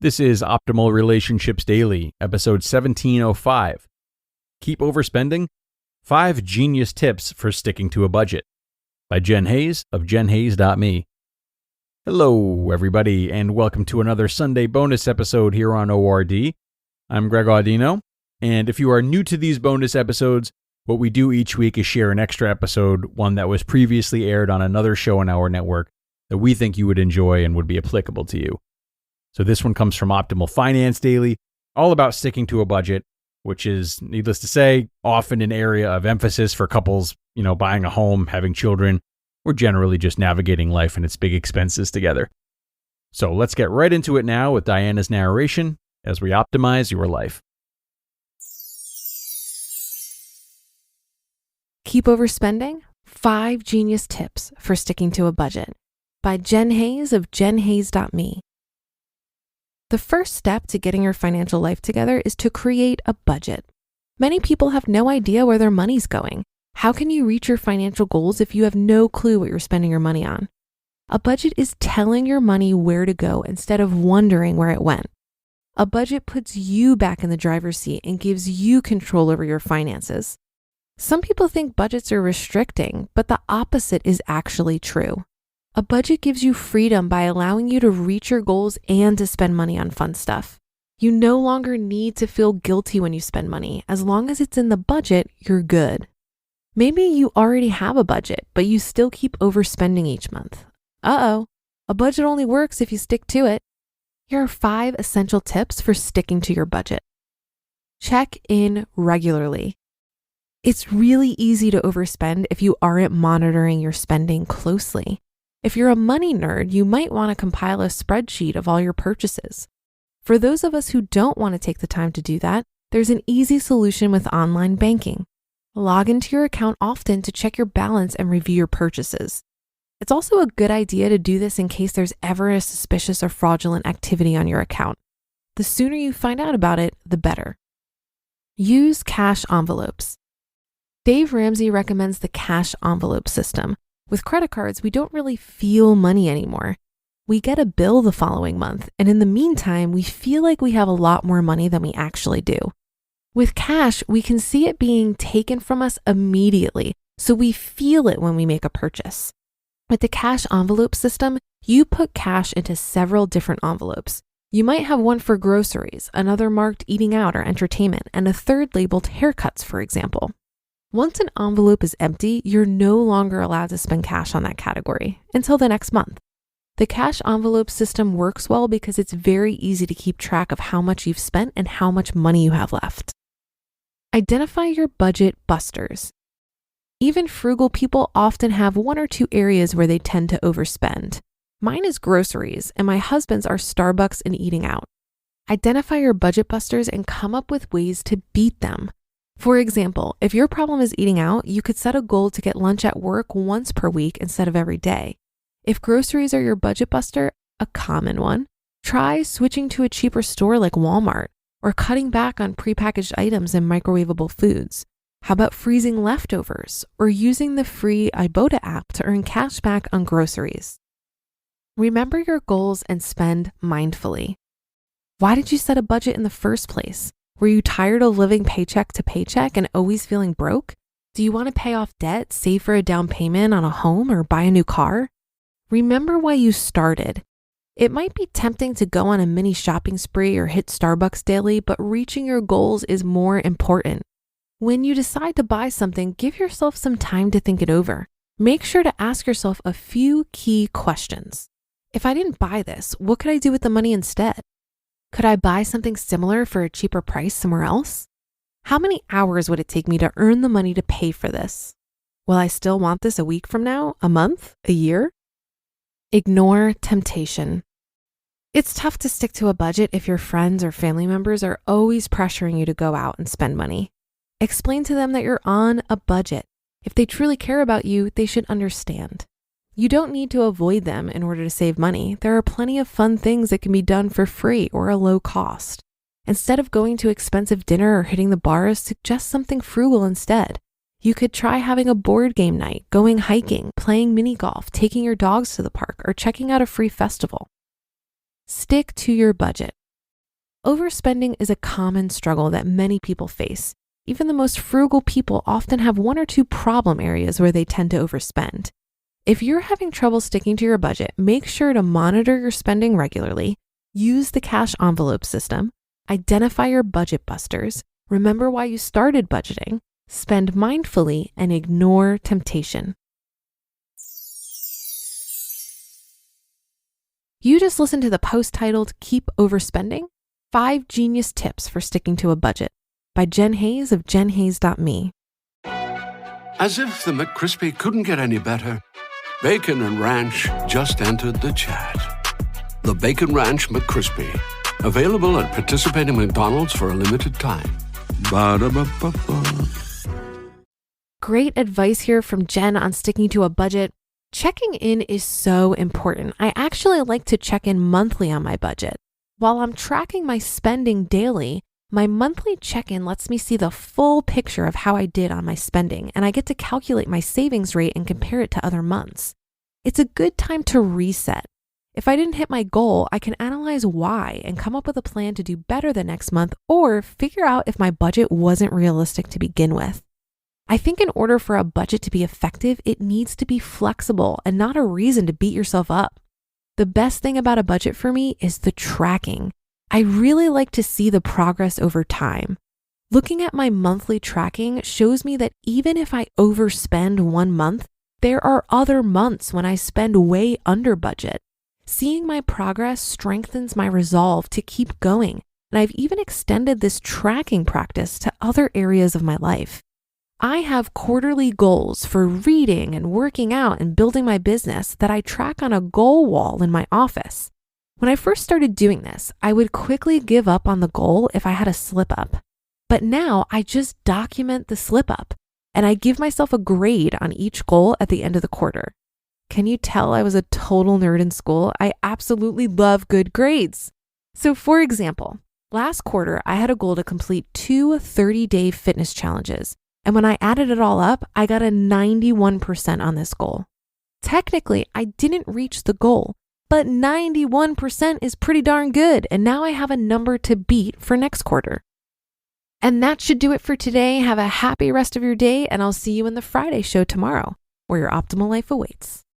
This is Optimal Relationships Daily, episode 1705. Keep Overspending? 5 Genius Tips for Sticking to a Budget, by Jen Hayes of jenhayes.me. Hello, everybody, and welcome to another Sunday bonus episode here on ORD. I'm Greg Audino, and if you are new to these bonus episodes, what we do each week is share an extra episode, one that was previously aired on another show in our network that we think you would enjoy and would be applicable to you. So this one comes from Optimal Finance Daily, all about sticking to a budget, which is, needless to say, often an area of emphasis for couples, buying a home, having children, or generally just navigating life and its big expenses together. So let's get right into it now with Diana's narration as we optimize your life. Keep Overspending? 5 Genius Tips for Sticking to a Budget, by Jen Hayes of jenhayes.me. The first step to getting your financial life together is to create a budget. Many people have no idea where their money's going. How can you reach your financial goals if you have no clue what you're spending your money on? A budget is telling your money where to go instead of wondering where it went. A budget puts you back in the driver's seat and gives you control over your finances. Some people think budgets are restricting, but the opposite is actually true. A budget gives you freedom by allowing you to reach your goals and to spend money on fun stuff. You no longer need to feel guilty when you spend money. As long as it's in the budget, you're good. Maybe you already have a budget, but you still keep overspending each month. A budget only works if you stick to it. Here are 5 essential tips for sticking to your budget. Check in regularly. It's really easy to overspend if you aren't monitoring your spending closely. If you're a money nerd, you might want to compile a spreadsheet of all your purchases. For those of us who don't want to take the time to do that, there's an easy solution with online banking. Log into your account often to check your balance and review your purchases. It's also a good idea to do this in case there's ever a suspicious or fraudulent activity on your account. The sooner you find out about it, the better. Use cash envelopes. Dave Ramsey recommends the cash envelope system. With credit cards, we don't really feel money anymore. We get a bill the following month, and in the meantime, we feel like we have a lot more money than we actually do. With cash, we can see it being taken from us immediately, so we feel it when we make a purchase. With the cash envelope system, you put cash into several different envelopes. You might have one for groceries, another marked eating out or entertainment, and a third labeled haircuts, for example. Once an envelope is empty, you're no longer allowed to spend cash on that category until the next month. The cash envelope system works well because it's very easy to keep track of how much you've spent and how much money you have left. Identify your budget busters. Even frugal people often have 1 or 2 areas where they tend to overspend. Mine is groceries, and my husband's are Starbucks and eating out. Identify your budget busters and come up with ways to beat them. For example, if your problem is eating out, you could set a goal to get lunch at work once per week instead of every day. If groceries are your budget buster, a common one, try switching to a cheaper store like Walmart or cutting back on prepackaged items and microwavable foods. How about freezing leftovers or using the free Ibotta app to earn cash back on groceries? Remember your goals and spend mindfully. Why did you set a budget in the first place? Were you tired of living paycheck to paycheck and always feeling broke? Do you want to pay off debt, save for a down payment on a home, or buy a new car? Remember why you started. It might be tempting to go on a mini shopping spree or hit Starbucks daily, but reaching your goals is more important. When you decide to buy something, give yourself some time to think it over. Make sure to ask yourself a few key questions. If I didn't buy this, what could I do with the money instead? Could I buy something similar for a cheaper price somewhere else? How many hours would it take me to earn the money to pay for this? Will I still want this a week from now, a month, a year? Ignore temptation. It's tough to stick to a budget if your friends or family members are always pressuring you to go out and spend money. Explain to them that you're on a budget. If they truly care about you, they should understand. You don't need to avoid them in order to save money. There are plenty of fun things that can be done for free or a low cost. Instead of going to expensive dinner or hitting the bars, suggest something frugal instead. You could try having a board game night, going hiking, playing mini golf, taking your dogs to the park, or checking out a free festival. Stick to your budget. Overspending is a common struggle that many people face. Even the most frugal people often have one or two problem areas where they tend to overspend. If you're having trouble sticking to your budget, make sure to monitor your spending regularly, use the cash envelope system, identify your budget busters, remember why you started budgeting, spend mindfully, and ignore temptation. You just listened to the post titled Keep Overspending? 5 Genius Tips for Sticking to a Budget by Jen Hayes of jenhayes.me. As if the McCrispy couldn't get any better, Bacon and Ranch just entered the chat. The Bacon Ranch McCrispy, available at participating McDonald's for a limited time. Ba-da-ba-ba-ba. Great advice here from Jen on sticking to a budget. Checking in is so important. I actually like to check in monthly on my budget. While I'm tracking my spending daily, my monthly check-in lets me see the full picture of how I did on my spending, and I get to calculate my savings rate and compare it to other months. It's a good time to reset. If I didn't hit my goal, I can analyze why and come up with a plan to do better the next month, or figure out if my budget wasn't realistic to begin with. I think in order for a budget to be effective, it needs to be flexible and not a reason to beat yourself up. The best thing about a budget for me is the tracking. I really like to see the progress over time. Looking at my monthly tracking shows me that even if I overspend one month, there are other months when I spend way under budget. Seeing my progress strengthens my resolve to keep going, and I've even extended this tracking practice to other areas of my life. I have quarterly goals for reading and working out and building my business that I track on a goal wall in my office. When I first started doing this, I would quickly give up on the goal if I had a slip up. But now I just document the slip up and I give myself a grade on each goal at the end of the quarter. Can you tell I was a total nerd in school? I absolutely love good grades. So for example, last quarter, I had a goal to complete 2 30-day fitness challenges. And when I added it all up, I got a 91% on this goal. Technically, I didn't reach the goal, but 91% is pretty darn good. And now I have a number to beat for next quarter. And that should do it for today. Have a happy rest of your day, and I'll see you in the Friday show tomorrow, where your optimal life awaits.